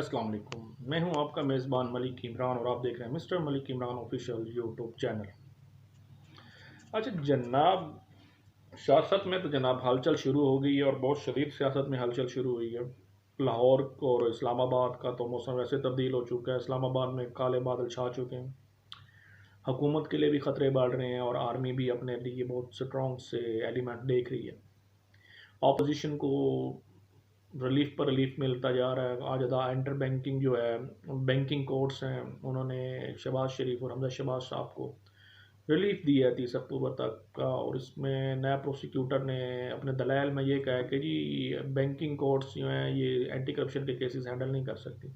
अस्सलाम वालेकुम। मैं हूं आपका मेज़बान मलिक इमरान और आप देख रहे हैं mister Malik Imran official YouTube channel. अच्छा जनाब, सियासत में तो जनाब हलचल शुरू हो गई है और बहुत शदीद सियासत में हलचल शुरू हुई है। लाहौर और इस्लामाबाद का तो मौसम वैसे तब्दील हो चुका है। इस्लामाबाद में काले बादल छा चुके हैं। हुकूमत के लिए भी ख़तरे बढ़ रहे हैं और आर्मी भी अपने लिए बहुत स्ट्रॉन्ग से एलिमेंट देख रही है। ऑपोजिशन को रिलीफ पर रिलीफ मिलता जा रहा है। आज अदा इंटर बैंकिंग जो है, बैंकिंग कोर्ट्स हैं, उन्होंने शहबाज शरीफ और हमजा शहबाज साहब को रिलीफ दिया है 30 अक्टूबर तक का। और इसमें नया प्रोसिक्यूटर ने अपने दलाइल में ये कहा है कि जी बैंकिंग कोर्ट्स जो हैं ये एंटी करप्शन के केसेस हैंडल नहीं कर सकती।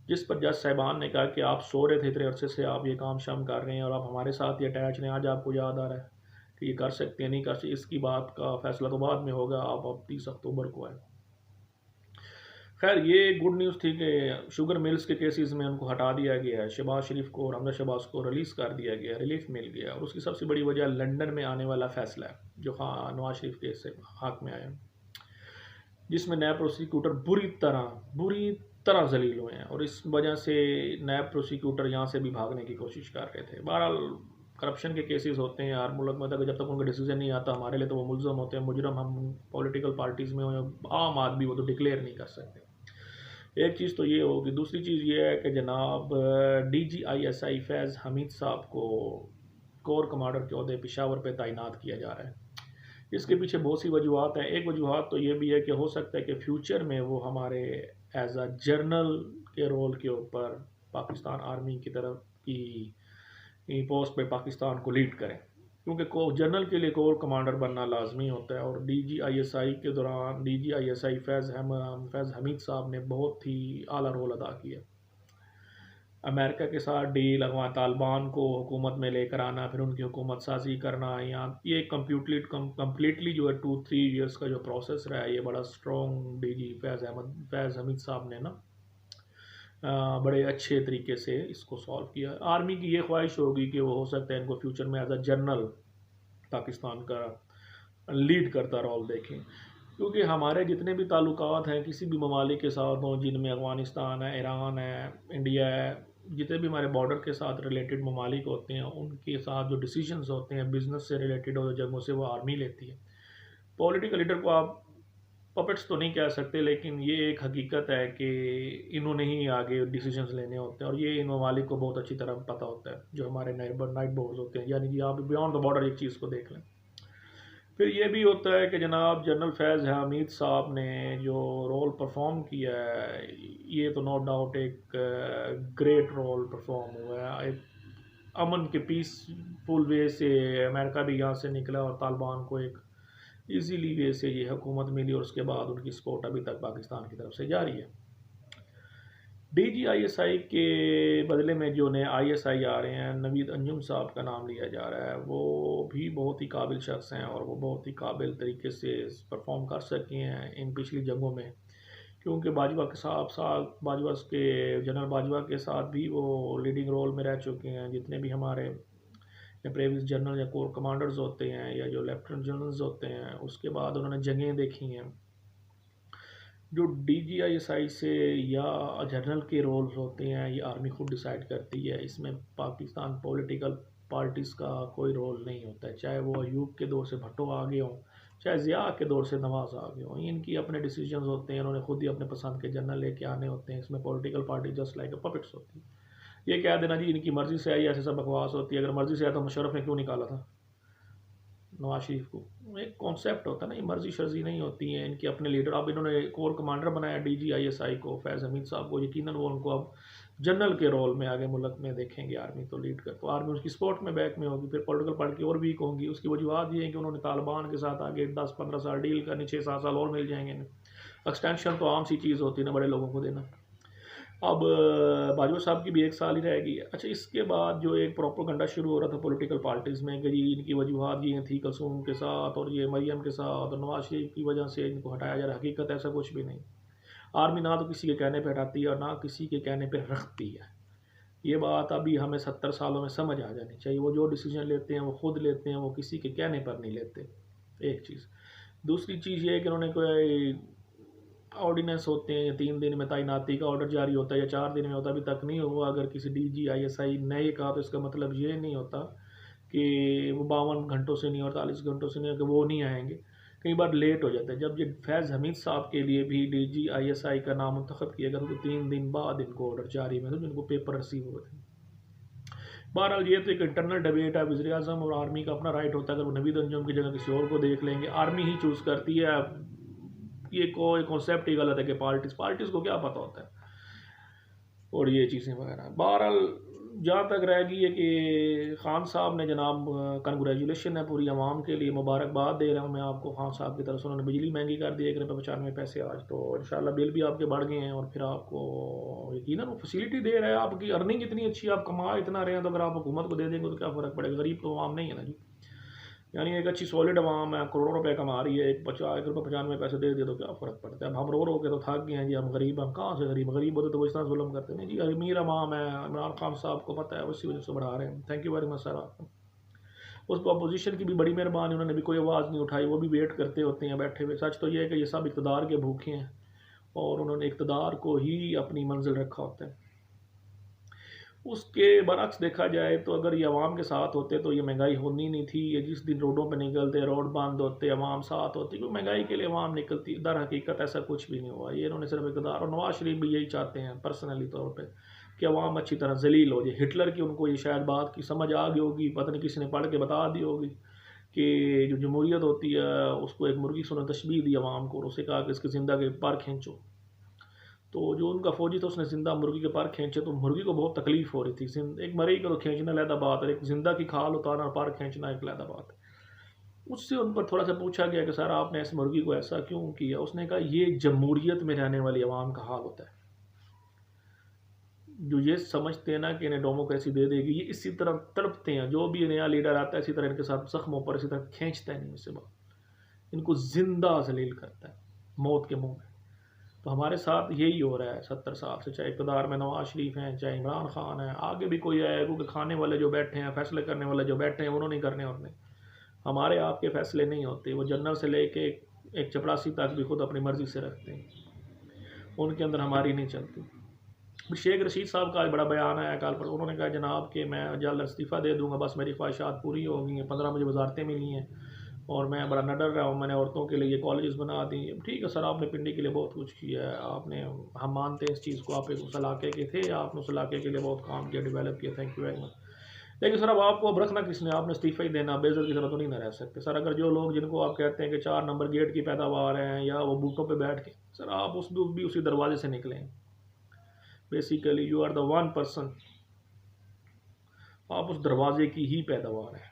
जिस पर जज साहिबान ने कहा कि आप सो रहे थे इतने अरसे से, आप ये काम शाम कर रहे हैं और आप हमारे साथ ही अटैच हैं, आज आपको याद आ रहा है कि ये कर सकते हैं नहीं कर सकते। इसकी बात का फैसला तो बाद में होगा, आप अब 30 अक्टूबर को आए। खैर ये गुड न्यूज़ थी कि शुगर मिल्स के केसेस में उनको हटा दिया गया है। शहबाज शरीफ को और हमजा शहबाज को रिलीज़ कर दिया गया, रिलीफ मिल गया। और उसकी सबसे बड़ी वजह लंदन में आने वाला फैसला है जो नवाज शरीफ केस से हाथ में आया, जिसमें नया प्रोसिक्यूटर बुरी तरह जलील हुए हैं। और इस वजह से नया प्रोसिक्यूटर यहाँ से भी भागने की कोशिश कर रहे थे। बहरहाल करप्शन के केसेस होते हैं यार मुल्क में, तक जब तक उनका डिसीजन नहीं आता हमारे लिए तो वो मुलजम होते हैं, मुजरम। हम पॉलिटिकल पार्टीज़ में आम आदमी वो तो डिक्लेयर नहीं कर सकते। एक चीज़ तो ये होगी। दूसरी चीज़ ये है कि जनाब DGISI फैज़ हमीद साहब को कोर कमांडर के अहदे पेशावर पे तैनात किया जा रहा है। इसके पीछे बहुत सी वजूहत हैं। एक वजूहत तो ये भी है कि हो सकता है कि फ्यूचर में वो हमारे एज अ जर्नल के रोल के ऊपर पाकिस्तान आर्मी की तरफ की पोस्ट पे पाकिस्तान को लीड करें, क्योंकि जनरल के लिए कोर कमांडर बनना लाजमी होता है। और DGISI के दौरान DGISI फैज़ हमीद साहब ने बहुत ही आला रोल अदा किया। अमेरिका के साथ डील, अफगान तालिबान को हुकूमत में लेकर आना, फिर उनकी हुकूमत साजी करना, या ये कम्प्लीटली जो है 2-3 ईयर्स का जो प्रोसेस रहा है, ये बड़ा स्ट्रॉन्ग DG फैज़ हमीद साहब ने ना बड़े अच्छे तरीके से इसको सॉल्व किया। आर्मी की ये ख्वाहिश होगी कि वो हो सकता है इनको फ्यूचर में एज अ जनरल पाकिस्तान का लीड करता रोल देखें, क्योंकि हमारे जितने भी ताल्लुकात हैं किसी भी ममालिक के साथ हों, जिनमें अफ़गानिस्तान है, ईरान है, इंडिया है, जितने भी हमारे बॉर्डर के साथ रिलेटेड ममालिक होते हैं, उनके साथ जो डिसीजंस होते हैं बिज़नेस से रिलेटेड और जगहों से, वो आर्मी लेती है। पॉलिटिकल लीडर को आप पपेट्स तो नहीं कह सकते, लेकिन ये एक हकीकत है कि इन्होंने ही आगे डिसीजंस लेने होते हैं और ये इन ममालिक को बहुत अच्छी तरह पता होता है, जो हमारे नाइट बोर्ड्स होते हैं। यानी कि आप बियॉन्ड द बॉर्डर एक चीज़ को देख लें। फिर ये भी होता है कि जनाब जनरल फैज़ हमीद साहब ने जो रोल परफॉर्म किया है, ये तो नो डाउट एक ग्रेट रोल परफॉर्म हुआ है। एक अमन के पीसफुल वे से अमेरिका भी यहाँ से निकला और तालिबान को एक इजीली वे से ये हुकूमत मिली, और उसके बाद उनकी सपोर्ट अभी तक पाकिस्तान की तरफ से जारी है। DGISI के बदले में जो नए ISI आ रहे हैं, नवीद अंजुम साहब का नाम लिया जा रहा है, वो भी बहुत ही काबिल शख्स हैं और वो बहुत ही काबिल तरीके से परफॉर्म कर सके हैं इन पिछली जंगों में। क्योंकि बाजवा के साथ बाजवा के जनरल बाजवा के साथ भी वो लीडिंग रोल में रह चुके हैं। जितने भी हमारे प्रेवियस जनरल या कोर कमांडर्स होते हैं या जो लेफ्टिनेंट जनरल्स होते हैं, उसके बाद उन्होंने जंगें देखी हैं। जो DGISI से या जनरल के रोल्स होते हैं, ये आर्मी खुद डिसाइड करती है। इसमें पाकिस्तान पॉलिटिकल पार्टीज़ का कोई रोल नहीं होता है, चाहे वो अयूब के दौर से भट्टो आगे हों, चाहे ज़िया के दौर से नवाज आगे हों। इनकी अपने डिसीजंस होते हैं, उन्होंने खुद ही अपने पसंद के जनरल लेके आने होते हैं। इसमें political party just like puppets होती है। ये कह देना जी इनकी मर्ज़ी से आई, ऐसे सब बकवास होती है। अगर मर्ज़ी से आया तो मुशर्रफ ने क्यों निकाला था नवाज शरीफ को? एक कॉन्सेप्ट होता है ना, ये मर्जी शर्जी नहीं होती है इनके अपने लीडर। अब इन्होंने कोर कमांडर बनाया DGISI को, फैज़ हमीद साहब को, यकीनन वो उनको अब जनरल के रोल में आगे मुल्क में देखेंगे। आर्मी तो लीड कर, तो आर्मी उसकी सपोर्ट में बैक में होगी। फिर पॉलिटिकल पार्टी और वीक होंगी। उसकी वजूहत ये है कि उन्होंने तालिबान के साथ आगे 10-15 साल डील करनी, 6-7 साल और मिल जाएंगे। एक्सटेंशन तो आम सी चीज़ होती है ना बड़े लोगों को देना। अब बाजवा साहब की भी 1 साल ही रहेगी। अच्छा, इसके बाद जो एक प्रोपेगेंडा शुरू हो रहा था पॉलिटिकल पार्टीज़ में कि जी इनकी वजूहत ये थी कलसूम के साथ और ये मरियम के साथ और नवाज शरीफ की वजह से इनको हटाया जा रहा है, हकीकत ऐसा कुछ भी नहीं। आर्मी ना तो किसी के कहने पर हटाती है और ना किसी के कहने पर रखती है। ये बात अभी हमें 70 सालों में समझ आ जानी चाहिए। वो जो डिसीजन लेते हैं वो खुद लेते हैं, वो किसी के कहने पर नहीं लेते। एक चीज़। दूसरी चीज़ ये है कि उन्होंने कोई ऑर्डिनेंस होते हैं, 3 दिन में तैनाती का ऑर्डर जारी होता है या 4 दिन में होता है, अभी तक नहीं हुआ। अगर किसी DGISI ने कहा तो इसका मतलब ये नहीं होता कि वो 52 घंटों से नहीं, 48 घंटों से नहीं, कि वो नहीं आएंगे। कई बार लेट हो जाता है। जब ये फैज़ हमीद साहब के लिए भी DGISI का नाम मुंतखब किया गया तो 3 दिन बाद इनको ऑर्डर जारी में, तो जिनको पेपर रिसीव हुए थे। बहरहाल ये तो एक इंटरनल डिबेट है। वज़ीर आज़म और आर्मी का अपना राइट होता है, अगर वो नवीद अंजुम की जगह किसी और को देख लेंगे। आर्मी ही चूज़ करती है। ये कोई कॉन्सेप्ट ही गलत है कि पार्टीज़ को क्या पता होता है और ये चीज़ें वगैरह। बहरहाल जहाँ तक रह गई है कि खान साहब ने जनाब, कंग्रेचुलेशन है पूरी आवाम के लिए, मुबारकबाद दे रहा हूँ मैं आपको खान साहब की तरफ से। उन्होंने बिजली महंगी कर दी 1 रुपये 95 पैसे आज, तो इंशाल्लाह बिल भी आपके बढ़ गए हैं और फिर आपको यकीनन वो फैसिलिटी दे रहा है। आपकी अर्निंग इतनी अच्छी, आप कमा इतना रहे हैं, तो अगर आप हुकूमत को दे देंगे तो क्या फ़र्क पड़ेगा। गरीब तो आवाम नहीं है ना जी। यानी एक अच्छी सॉलिड आवाम है, करोड़ों रुपए कमा रही है, 1 रुपये 95 पैसे दे दे तो क्या फ़र्क पड़ता है। अब हम रो के तो थक गए हैं जी, हम गरीब, हम कहाँ से गरीब होते तो वो इस तरह जुल्म करते नहीं जी। अमीर आवाम है, इमरान खान साहब को पता है, उसी वजह से बढ़ा रहे हैं। Thank you very much sir आपको। उस पर अपोजिशन की भी बड़ी मेहरबानी, उन्होंने भी कोई आवाज़ नहीं उठाई, वो भी वेट करते होते हैं बैठे हुए। सच तो ये है कि ये सब इक़्तिदार के भूखे हैं और उन्होंने इक़्तिदार को ही अपनी मंजिल रखा होता है। उसके बरक्स देखा जाए तो अगर ये अवाम के साथ होते तो ये महंगाई होनी नहीं थी। ये जिस दिन रोडों पर निकलते, रोड बंद होते, अवाम साथ होती, क्योंकि महंगाई के लिए अवाम निकलती। दर हकीकत ऐसा कुछ भी नहीं हुआ। ये इन्होंने सिर्फ इक़्तिदार, और नवाज शरीफ भी यही चाहते हैं पर्सनली तौर पर कि अवाम अच्छी तरह जलील हो जाए। हिटलर की उनको ये शायद बात की समझ आ गई होगी, पता नहीं किसी ने पढ़ के बता दी होगी कि जो जमहूरियत होती है उसको एक मुर्गी से उन्होंने तशबीह दी अवाम को, और उसे कहा कि इसके ज़िंदा के पर खींचो। तो जो उनका फौजी था उसने जिंदा मुर्गी के पर खींचे, तो मुर्गी को बहुत तकलीफ हो रही थी। एक मरी को तो खींचना अलहदा बात है, एक जिंदा की खाल उतारना और पर खींचना एक अलहदा बात है। उससे उन पर थोड़ा सा पूछा गया कि सर आपने इस मुर्गी को ऐसा क्यों किया। उसने कहा ये जमहूरियत में रहने वाली आवाम का हाल होता है, जो ये समझते हैं ना कि इन्हें डेमोक्रेसी दे देगी, ये इसी तरह तड़पते हैं। जो भी नया लीडर आता है इसी तरह इनके साथ जख्मों पर इसी तरह खींचता है, नहीं इससे बात, इनको जिंदा जलील करता है मौत के मुंह में। तो हमारे साथ यही हो रहा है 70 साल से, चाहे इक़्तिदार में नवाज शरीफ हैं, चाहे इमरान खान है, आगे भी कोई आए, क्योंकि खाने वाले जो बैठे हैं, फैसले करने वाले जो बैठे हैं, उन्होंने करने होते हैं। हमारे आपके फैसले नहीं होते। वो जनरल से लेके एक चपरासी तक भी खुद अपनी मर्ज़ी से रखते हैं, उनके अंदर हमारी नहीं चलती। शेख रशीद साहब का आज बड़ा बयान आया कल पर, उन्होंने कहा जनाब कि मैं जल्द इस्तीफ़ा दे दूँगा, बस मेरी ख्वाहिशात पूरी हो गई हैं। 15 मुझे वजारतें मिली हैं और मैं बड़ा निडर रहा हूँ। मैंने औरतों के लिए कॉलेजेस बना दी। ठीक है सर, आपने पिंडी के लिए बहुत कुछ किया है, आपने, हम मानते हैं इस चीज़ को, आप एक उस इलाके के थे, आपने उस इलाके के लिए बहुत काम किया, डेवलप किया, थैंक यू वेरी मच। लेकिन सर अब आपको अब रखना किसने, आपने इस्तीफ़ा ही देना, बेइज्जत की तरह तो नहीं ना रह सकते सर। अगर जो लोग जिनको आप कहते हैं कि 4 नंबर गेट की पैदावार हैं या वो बूटों पर बैठ के, सर आप उस भी उसी दरवाजे से निकलें। Basically you are the one person, आप उस दरवाजे की ही पैदावार है।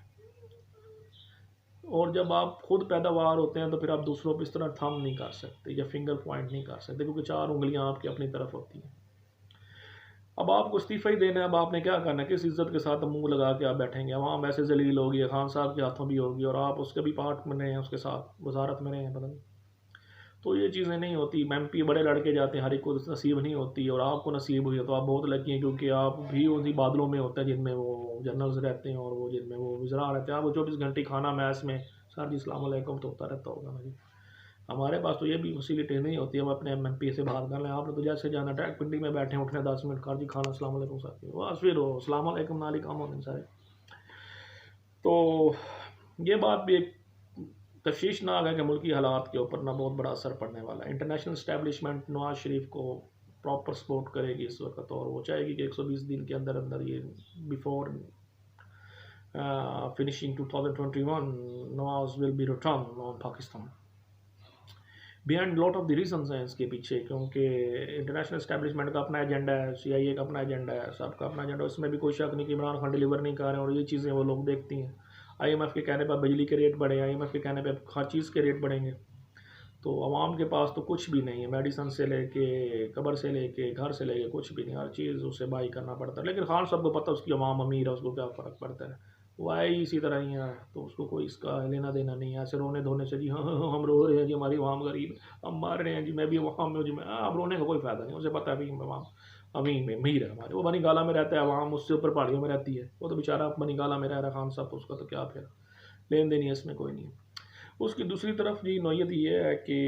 और जब आप खुद पैदावार होते हैं तो फिर आप दूसरों पर इस तरह थंब नहीं कर सकते या फिंगर पॉइंट नहीं कर सकते, क्योंकि 4 उंगलियां आपकी अपनी तरफ होती हैं। अब आपको इस्तीफ़ा ही देना है। अब आपने क्या करना है, किस इज़्ज़त के साथ मुंह लगा के आप बैठेंगे। अवाम वैसे जलील होगी, खान साहब के हाथों भी होगी, और आप उसके भी पार्ट में रहे हैं, उसके साथ वजारत में रहे हैं, पता नहीं। तो ये चीज़ें नहीं होती। MP बड़े लड़के जाते हैं, हर एक को नसीब नहीं होती, और आपको नसीब हुई है तो आप बहुत लकी हैं, क्योंकि आप भी उसी बादलों में होते हैं जिनमें वो जनरल्स रहते हैं और वो जिनमें वो वज़रा रहते हैं। आपको 24 घंटे खाना मैस में, सर जी अस्सलाम वालेकुम तो होता रहता होगा ना जी। हमारे पास तो ये भी फैसिलिटी नहीं होती। हम अपने MP से बात कर लें, आपने तो जैसे जाना डायरेक्ट पिंडी में बैठे हैं, उठने 10 मिनट कर जी खाना, अस्सलाम वालेकुम साथी, बस फिर वो अस्सलाम वालेकुम नाली काम होने सारे। तो ये बात भी एक तशवीशनाक है कि मुल्की हालात के ऊपर ना बहुत बड़ा असर पड़ने वाला है। इंटरनेशनल इस्टेब्लिशमेंट नवाज शरीफ को प्रॉपर सपोर्ट करेगी इस वक्त, और वो चाहेगी कि 120 दिन के अंदर अंदर ये before finishing 2021 Nawaz will be return on Pakistan. Behind lot of the reasons हैं इसके पीछे, क्योंकि इंटरनेशनल इस्टेब्लिशमेंट का अपना एजेंडा है, CIA का अपना एजेंडा है, सबका अपना एजेंडा। इसमें भी कोई शक नहीं कि इमरान खान डिलीवर नहीं कर रहे हैं, और ये चीज़ें वो लोग देखती हैं। IMF के कहने पर बिजली के रेट बढ़े, IMF के कहने पर हर चीज़ के रेट बढ़ेंगे। तो आवाम के पास तो कुछ भी नहीं है, मेडिसन से लेके कब्र से लेके घर से लेके कुछ भी नहीं, हर चीज़ उसे बाई करना पड़ता है। लेकिन खान साहब को पता उसकी आवाम अमीर है, उसको क्या फ़र्क पड़ता है, वो आए ही इसी तरह ही है, तो उसको कोई इसका लेना देना नहीं है। ऐसे रोने धोने से जी हाँ हम रो रहे हैं जी, हमारी आवाम गरीब, हम मार रहे हैं जी, मैं भी आवाम में हूँ जी, मैं अब रोने का कोई फ़ायदा नहीं। उसे पता है भाई आवाम अमीर में अमीर है हमारे, वो बनी गाला में रहता है, आवाम उससे ऊपर पहाड़ियों में रहती है, वो तो बेचारा बनी गाला में रह रहा है खान साहब, उसका तो क्या फिर लेन देन है इसमें कोई नहीं है। उसकी दूसरी तरफ जी नौयत ये है कि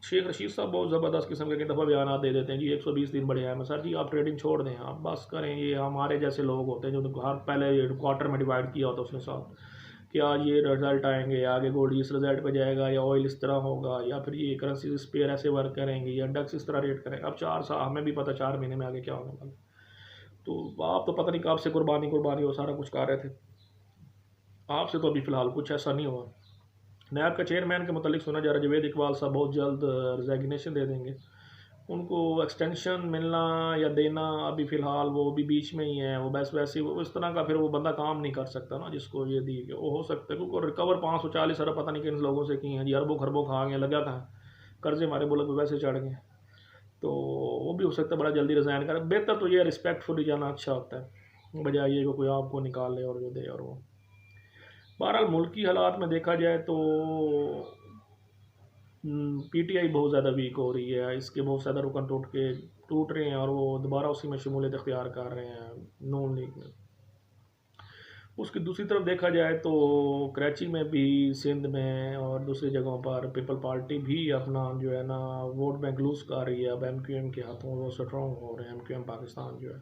शेख रशीद साहब बहुत ज़बरदस्त किस्म के दफ़ा बयान दे देते हैं जी 120 दिन बढ़े हैं। मैं सर जी आप ट्रेडिंग छोड़ दें, आप बस करें। ये हमारे जैसे लोग होते हैं जो हर पहले क्वार्टर में डिवाइड किया होता है उसने साथ कि आज ये रिजल्ट आएंगे, आगे गोल्ड इस रिजल्ट पे जाएगा, या ऑयल इस तरह होगा, या फिर ये करेंसी इस पेयर ऐसे वर्क करेंगे, या डक्स इस तरह रेट करेंगे। अब 4 साल हमें भी पता 4 महीने में आगे क्या होने वाला। तो आप तो पता नहीं कब से कुर्बानी कुर्बानी वो सारा कुछ कर रहे थे, आपसे तो अभी फ़िलहाल कुछ ऐसा नहीं हुआ। नैब के चेयरमैन के मतलब सुना जा रहा है जवेद इकबाल साहब बहुत जल्द रिजाइग्नेशन दे देंगे। उनको एक्सटेंशन मिलना या देना अभी फ़िलहाल वो भी बीच में ही है। वो बस वैसे वो इस तरह का फिर वो बंदा काम नहीं कर सकता ना जिसको ये दी वो हो सकता है, क्योंकि रिकवर 540 अरब पता नहीं किन लोगों से की हैं जी, अरबों खरबों खा गए, लगा था कर्जे हमारे मुल्क में वैसे चढ़ गए। तो वो भी हो सकता है बड़ा जल्दी रिज़ाइन करे। बेहतर तो ये रिस्पेक्टफुली जाना अच्छा होता है, बजाय ये कोई आपको निकाल ले और जो दे। और वो बहरहाल मुल्क की हालात में देखा जाए तो पीटीआई बहुत ज़्यादा वीक हो रही है, इसके बहुत ज़्यादा रुकन टूट रहे हैं और वो दोबारा उसी में शमूलियत इख्तियार कर रहे हैं नून लीग में। उसकी दूसरी तरफ देखा जाए तो कराची में भी, सिंध में और दूसरी जगहों पर पीपल पार्टी भी अपना जो है ना वोट बैंक लूज़ कर रही है। अब एमक्यूएम के हाथों वो स्ट्रॉन्ग हो रहे हैं, एमक्यूएम पाकिस्तान जो है।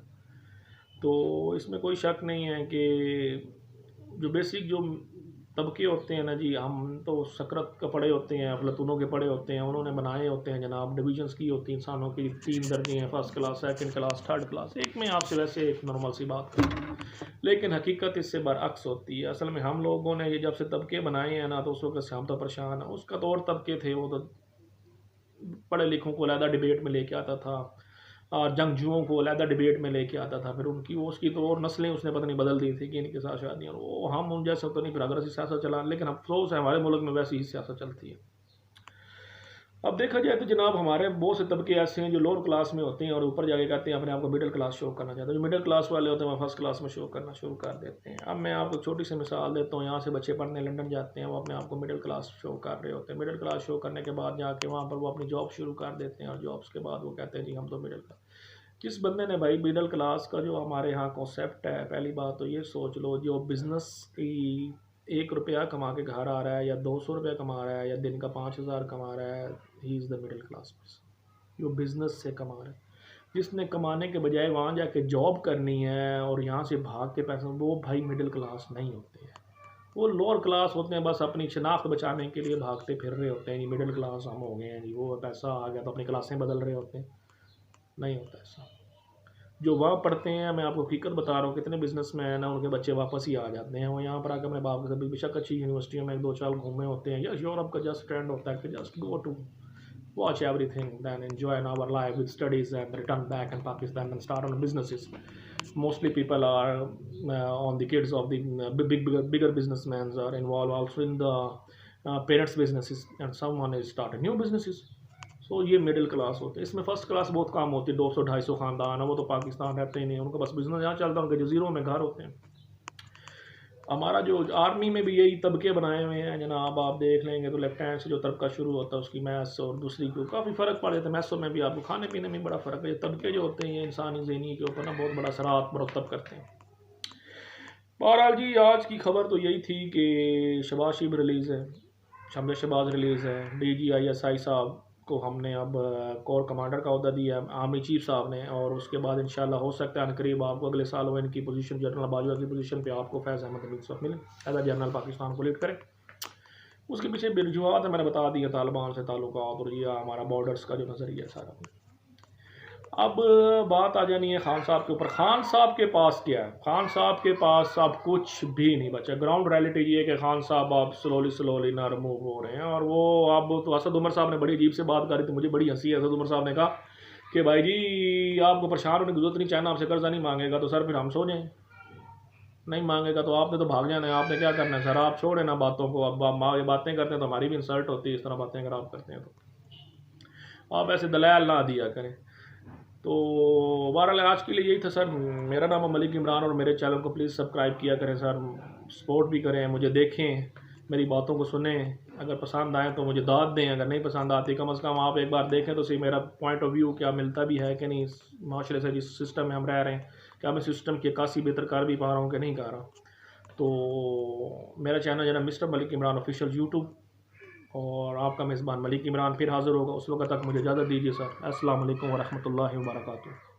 तो इसमें कोई शक नहीं है कि जो बेसिक जो तबके होते हैं ना जी, हम तो सकरत का पड़े होते हैं, अफलातूनों के पड़े होते हैं, उन्होंने बनाए होते हैं जनाब। डिविजन्स की होती हैं इंसानों की, 3 दर्जे हैं, first class, second class, third class. एक में आपसे वैसे एक नॉर्मल सी बात करूँ, लेकिन हकीकत इससे बरअक्स होती है। असल में हम लोगों ने ये जब से तबके बनाए हैं ना, तो उस वक्त से हम तो परेशान हैं। उसका तो और तबके थे, वो तो पढ़े लिखों को अलहदा डिबेट में लेके आता था और जंगजुओं को अलहदा डिबेट में लेके आता था। फिर उनकी वो उसकी तो और नस्लें उसने पता नहीं बदल दी थी कि इनके साथ शादियाँ। वो हम उन जैसे तो नहीं, फिर अगर ऐसी सियासत चला, लेकिन अफसोस है हमारे मुल्क में वैसी ही सियासत चलती है। अब देखा जाए तो जनाब हमारे बहुत से तबके ऐसे हैं जो लोअर क्लास में होते हैं और ऊपर जाके कहते हैं अपने आप को मिडिल क्लास शो करना चाहते हैं। जो मिडिल क्लास वाले होते हैं वो फर्स्ट क्लास में शो करना शुरू कर देते हैं। अब मैं आपको छोटी सी मिसाल देता हूँ, यहाँ से बच्चे पढ़ने लंदन जाते हैं, वो अपने आप को मिडिल क्लास शो कर रहे होते हैं। मिडिल क्लास शो करने के बाद जाके वहाँ पर वो अपनी जॉब शुरू कर देते हैं और जॉब्स के बाद वो कहते हैं जी हम तो मिडिल क्लास। किस बंदे ने भाई मिडिल क्लास का जो हमारे यहाँ कॉन्सेप्ट है, पहली बात तो ये सोच लो, जो बिज़नेस की 1 रुपया कमा के घर आ रहा है या 200 रुपया कमा रहा है या दिन का 5,000 कमा रहा है, he is the middle class person. जो बिज़नेस से कमा रहा है, जिसने कमाने के बजाय वहाँ जाके जॉब करनी है और यहाँ से भाग के पैसे, वो भाई मिडिल क्लास नहीं होते हैं, वो लोअर क्लास होते हैं। बस अपनी शनाख्त बचाने के लिए भागते फिर रहे होते हैं जी, मिडिल क्लास हम हो गए हैं जी, वो पैसा आ गया तो अपनी क्लासें बदल रहे होते हैं। नहीं होता ऐसा। जो वहाँ पढ़ते हैं, मैं आपको हकीकत बता रहा हूँ, कितने बिजनेसमैन हैं उनके बच्चे वापस ही आ जाते हैं। वो यहाँ पर आकर अपने बाप के साथ बेशक अच्छी यूनिवर्सिटियों में 1-2 साल घूमे होते हैं, या यूरोप का जस्ट ट्रेंड होता है कि just go to watch everything, then enjoy our life with studies and return back in Pakistan and start on businesses. Mostly people are on the kids of the bigger businessmen are involved also in the parents businesses, and someone is started new businesses. So ये middle class होते हैं। इसमें first class बहुत कम होती है, 200-250 ख़ानदान है, वो तो पाकिस्तान रहते ही नहीं, उनका बस बिजनेस यहाँ चलता है, उनके जजीरों में घर होते हैं। हमारा जो आर्मी में भी यही तबके बनाए हुए हैं जनाब, आप देख लेंगे तो लेफ्ट हैंड से जो तबका शुरू होता है उसकी मैथ्स और दूसरी को काफ़ी फ़र्क पड़ जाता है। मैथ्सों में भी आपको खाने पीने में बड़ा फ़र्क है। ये तबके जो होते हैं इंसानी ज़हनी के ऊपर ना बहुत बड़ा असरात मरतब करते हैं। बहरहाल जी आज की खबर तो यही थी कि शहबाज शरीफ रिलीज़ है, शमशेद शहबाज रिलीज़ है। DGISI साहब को हमने अब कोर कमांडर का अहदा दिया है आर्मी चीफ साहब ने, और उसके बाद इंशाल्लाह हो सकता है अनकरीब आपको अगले साल वो इनकी पोजीशन जनरल बाजवा की पोजीशन पे आपको फैज़ अहमद अमीन साहब मिले, एज अ जनरल पाकिस्तान को लीड करें। उसके पीछे वजूहत है मैंने बता दिया, तालिबान से ताल्लुकात और ये हमारा बॉर्डर्स का जो नज़रिया सारा। अब बात आ जानी है खान साहब के ऊपर। खान साहब के पास क्या है? खान साहब के पास अब कुछ भी नहीं बचा। ग्राउंड रियलिटी ये है कि खान साहब अब स्लोली ना रिमूव हो रहे हैं। और वो अब तो असद उमर साहब ने बड़ी अजीब से बात करी थी, मुझे बड़ी हंसी है। असद उमर साहब ने कहा कि भाई जी आपको परेशान होने की जरूरत नहीं, चाइना आपसे कर्जा नहीं मांगेगा तो सर फिर हम सो जाएँ, नहीं मांगेगा तो आपने तो भाग जाना है, आपने क्या करना है सर, आप छोड़े ना बातों को। अब आप ये बातें करते हैं तो हमारी भी इंसल्ट होती है, इस तरह बातें अगर आप करते हैं तो आप ऐसे दलाल ना दिया करें। तो बहरहाल आज के लिए यही था सर। मेरा नाम है मलिक इमरान और मेरे चैनल को प्लीज़ सब्सक्राइब किया करें सर, सपोर्ट भी करें, मुझे देखें, मेरी बातों को सुने, अगर पसंद आए तो मुझे दाद दें, अगर नहीं पसंद आती कम से कम आप एक बार देखें तो सही मेरा पॉइंट ऑफ व्यू क्या मिलता भी है कि नहीं, माशरे से जिस सिस्टम में हम रह रहे हैं, क्या मैं सिस्टम की अक्सी बेहतर कर भी पा रहा हूँ कि नहीं कर रहा। तो मेरा चैनल जो है mister Malik Imran official YouTube और आपका मेज़बान मलिक इमरान फिर हाज़िर होगा। उस वक्त तक मुझे इजाज़त दीजिए सर। अस्सलाम वालेकुम व रहमतुल्लाहि व बरकातुहू।